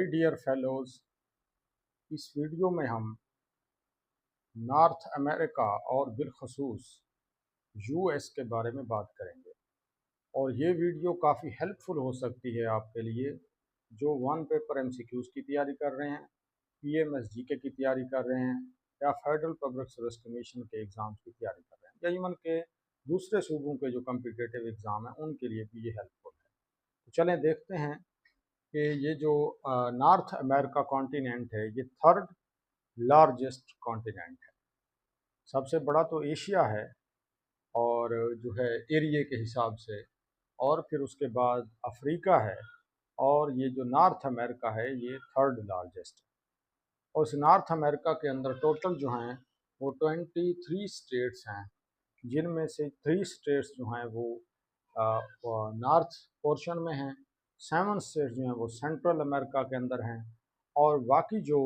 Dear fellows, इस video में हम नॉर्थ अमेरिका और बिलखसूस यूएस के बारे में बात करेंगे। और ये वीडियो काफ़ी हेल्पफुल हो सकती है आपके लिए जो वन पेपर एमसीक्यूज़ की तैयारी कर रहे हैं, पीएमएस जीके की तैयारी कर रहे हैं, या फेडरल पब्लिक सर्विस कमीशन के एग्ज़ाम्स की तैयारी कर रहे हैं, या इवन के दूसरे सूबों के जो कम्पिटिटिव एग्ज़ाम हैं उनके लिए भी ये हेल्पफुल है। तो चलें देखते हैं कि ये जो नॉर्थ अमेरिका कॉन्टिनेंट है ये थर्ड लार्जेस्ट कॉन्टिनेंट है। सबसे बड़ा तो एशिया है और जो है एरिया के हिसाब से, और फिर उसके बाद अफ्रीका है, और ये जो नॉर्थ अमेरिका है ये थर्ड लार्जेस्ट है। और इस नॉर्थ अमेरिका के अंदर टोटल जो हैं वो 23 स्टेट्स हैं, जिनमें से 3 स्टेट्स जो हैं वो नॉर्थ पोर्शन में हैं, 7 स्टेट्स जो हैं वो सेंट्रल अमेरिका के अंदर हैं, और बाकी जो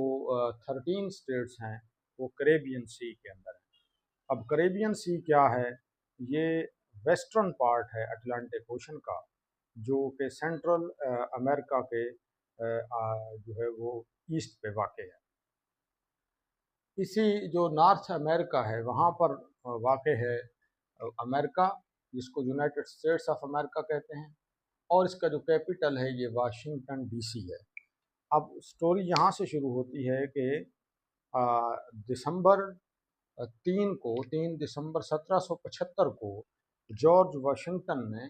13 स्टेट्स हैं वो कैरेबियन सी के अंदर हैं। अब कैरेबियन सी क्या है? ये वेस्टर्न पार्ट है अटलांटिक ओशन का, जो कि सेंट्रल अमेरिका के जो है वो ईस्ट पे वाक़ है। इसी जो नॉर्थ अमेरिका है वहाँ पर वाक़ है अमेरिका, जिसको यूनाइटेड स्टेट्स ऑफ अमेरिका कहते हैं, और इसका जो कैपिटल है ये वाशिंगटन डीसी है। अब स्टोरी यहाँ से शुरू होती है कि दिसंबर 3 दिसंबर 1775 को जॉर्ज वाशिंगटन ने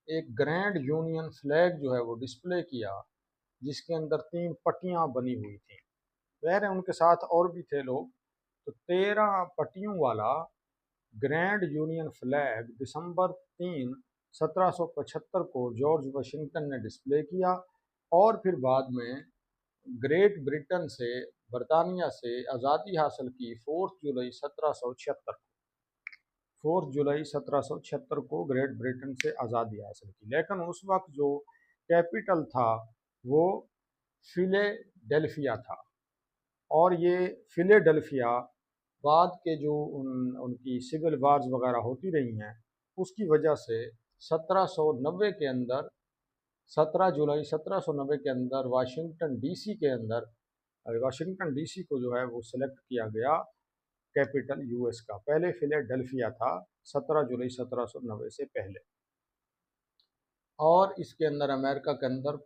एक ग्रैंड यूनियन फ्लैग जो है वो डिस्प्ले किया, जिसके अंदर 3 पट्टियाँ बनी हुई थी। वह उनके साथ और भी थे लोग। तो 13 पट्टियों वाला ग्रैंड यूनियन फ्लैग दिसंबर 1775 को जॉर्ज वाशिंगटन ने डिस्प्ले किया, और फिर बाद में ग्रेट ब्रिटेन से, बरतानिया से आज़ादी हासिल की 4 जुलाई 1776 को ग्रेट ब्रिटेन से आज़ादी हासिल की। लेकिन उस वक्त जो कैपिटल था वो फिलेडेल्फिया था, और ये फिलेडेल्फिया बाद के जो उनकी सिविल वार्स वगैरह होती रही हैं उसकी वजह से 1790 के अंदर, 17 जुलाई 1790 के अंदर वाशिंगटन डीसी को जो है वो सिलेक्ट किया गया कैपिटल यूएस का। पहले फिलेडेल्फिया था 17 जुलाई 1790 से पहले। और इसके अंदर अमेरिका के अंदर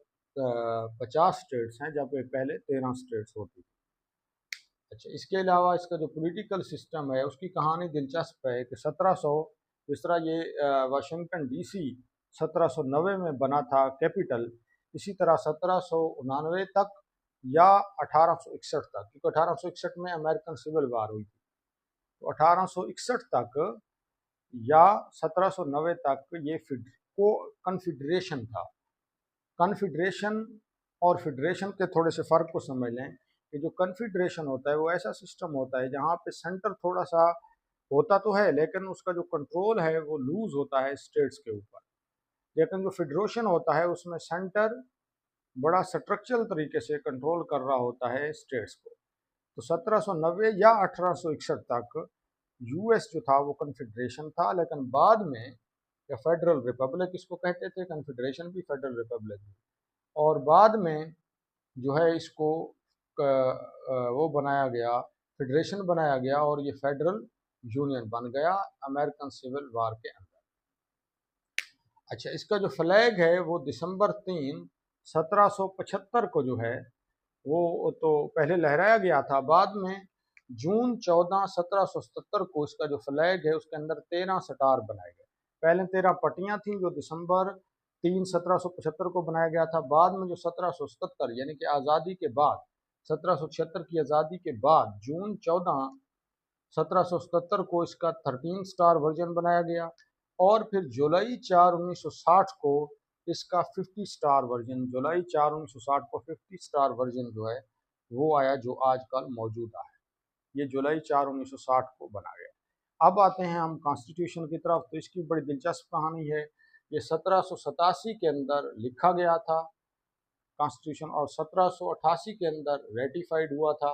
50 स्टेट्स हैं, जबकि पहले 13 स्टेट्स होती थी। अच्छा, इसके अलावा इसका जो पॉलिटिकल सिस्टम है उसकी कहानी दिलचस्प है कि 1700, जिस तरह ये वाशिंगटन डीसी 1790 में बना था कैपिटल, इसी तरह 1799 तक या 1861 तक, क्योंकि 1861 में अमेरिकन सिविल वार हुई थी, तो 1861 तक या 1790 तक ये कन्फिडरेशन था। कन्फिडरेशन और फेडरेशन के थोड़े से फ़र्क को समझ लें कि जो कन्फिडरेशन होता है वो ऐसा सिस्टम होता है जहाँ पे सेंटर थोड़ा सा होता तो है, लेकिन उसका जो कंट्रोल है वो लूज होता है स्टेट्स के ऊपर। लेकिन जो फेडरेशन होता है उसमें सेंटर बड़ा स्ट्रक्चरल तरीके से कंट्रोल कर रहा होता है स्टेट्स को। तो 1790 या 1861 तक यूएस जो था वो कन्फिडरेशन था, लेकिन बाद में, या फेडरल रिपब्लिक इसको कहते थे, कन्फिडरेशन भी फेडरल रिपब्लिक भी, और बाद में जो है इसको वो बनाया गया, फेडरेशन बनाया गया, और ये फेडरल यूनियन बन गया अमेरिकन सिविल वार के अंदर। अच्छा, इसका जो फ्लैग है वो दिसंबर 1775 को जो है वो तो पहले लहराया गया था, बाद में जून 14 1777 को इसका जो फ्लैग है उसके अंदर 13 स्टार बनाए गए। पहले 13 पट्टियां थी जो दिसंबर 1775 को बनाया गया था। बाद में जो 1777 यानी कि आज़ादी के बाद, 1776 की आज़ादी के बाद जून 14 1777 को इसका 13 स्टार वर्जन बनाया गया, और फिर जुलाई 4 1960 को इसका 50 स्टार वर्जन, जुलाई 4 1960 को 50 स्टार वर्जन जो है वो आया, जो आजकल मौजूदा है। ये जुलाई 4 1960 को बना गया। अब आते हैं हम कॉन्स्टिट्यूशन की तरफ। तो इसकी बड़ी दिलचस्प कहानी है। ये 1787 के अंदर लिखा गया था कॉन्स्टिट्यूशन, और 1788 के अंदर रेटिफाइड हुआ था,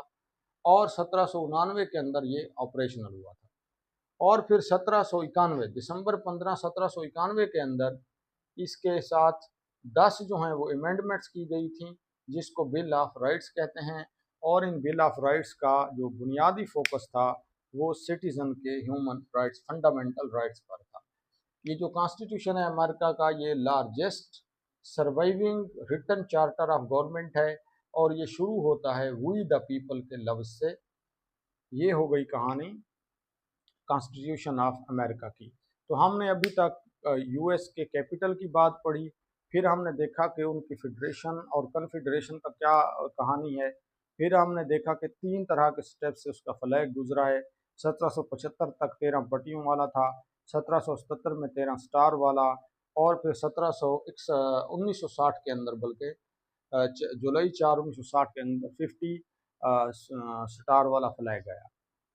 और 1799 के अंदर ये ऑपरेशनल हुआ था। और फिर 1791 दिसंबर 15 1791 के अंदर इसके साथ 10 जो हैं वो अमेंडमेंट्स की गई थी, जिसको बिल ऑफ राइट्स कहते हैं। और इन बिल ऑफ राइट्स का जो बुनियादी फोकस था वो सिटीज़न के ह्यूमन राइट्स, फंडामेंटल राइट्स पर था। ये जो कॉन्स्टिट्यूशन है अमेरिका का, ये largest surviving written charter of government है और ये शुरू होता है वी द पीपल के लफ्ज़ से। ये हो गई कहानी कॉन्स्टिट्यूशन ऑफ अमेरिका की। तो हमने अभी तक यूएस के कैपिटल की बात पढ़ी, फिर हमने देखा कि उनकी फेडरेशन और कन्फेडरेशन का क्या कहानी है, फिर हमने देखा कि 3 तरह के स्टेप से उसका फ्लैग गुजरा है। 1775 तक 13 पट्टियों वाला था, 1777 में 13 स्टार वाला, और फिर 1960 के अंदर, बल्कि जुलाई 4 1960 के अंदर 50 स्टार वाला फ्लैग आया।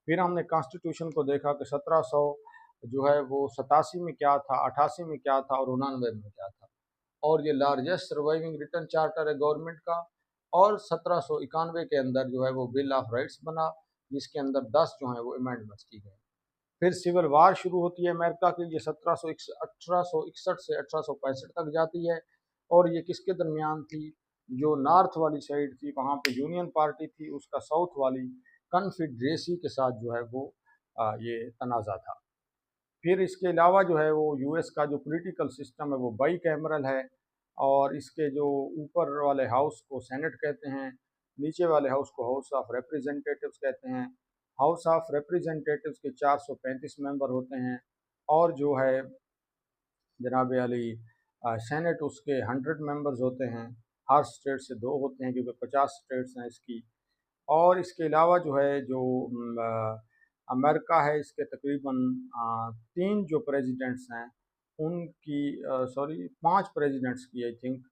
फिर हमने कॉन्स्टिट्यूशन को देखा कि 1700 जो है वो 87 में क्या था, 88 में क्या था और 99 में क्या था। और ये लार्जेस्ट सर्वाइविंग रिटर्न चार्टर है गवर्नमेंट का। और 1791 के अंदर जो है वो बिल ऑफ राइट्स बना, जिसके अंदर 10 जो है वो अमेंडमेंट्स की गई। फिर सिविल वार शुरू होती है अमेरिका की, ये 1861 से 1865 तक जाती है। और ये किसके दरमियान थी? जो नॉर्थ वाली साइड थी वहाँ पे यूनियन पार्टी थी, उसका साउथ वाली कन्फेडरेसी के साथ जो है वो ये तनाज़ा था। फिर इसके अलावा जो है वो यूएस का जो पॉलिटिकल सिस्टम है वो बाई कैमरल है, और इसके जो ऊपर वाले हाउस को सेनेट कहते हैं, नीचे वाले हाउस को हाउस ऑफ रिप्रेजेंटेटिव्स कहते हैं। हाउस ऑफ रिप्रेजेंटेटिव्स के 435 मेंबर होते हैं, और जो है जनाब अली सेनेट उसके 100 मेंबर्स होते हैं। हर स्टेट से 2 होते हैं क्योंकि 50 स्टेट्स हैं इसकी। और इसके अलावा जो है जो अमेरिका है, इसके तकरीबन 3 जो प्रेसिडेंट्स हैं उनकी, सॉरी 5 प्रेसिडेंट्स की आई थिंक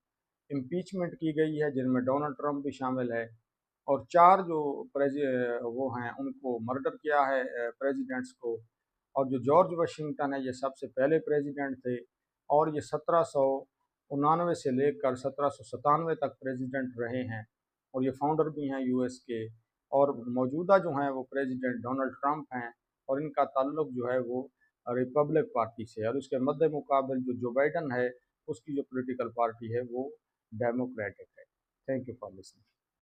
इम्पीचमेंट की गई है, जिनमें डोनाल्ड ट्रंप भी शामिल है। और 4 जो वो हैं उनको मर्डर किया है प्रेसिडेंट्स को। और जो जॉर्ज वाशिंगटन है ये सबसे पहले प्रेसिडेंट थे, और ये 1799 से लेकर 1797 तक प्रेसिडेंट रहे हैं, और ये फाउंडर भी हैं यूएस के। और मौजूदा जो हैं वो प्रेसिडेंट डोनाल्ड ट्रंप हैं, और इनका ताल्लुक जो है वो रिपब्लिक पार्टी से है। और उसके मद्दे मुकाबल जो बाइडन है उसकी जो पॉलिटिकल पार्टी है वो डेमोक्रेटिक है। Thank you for listening.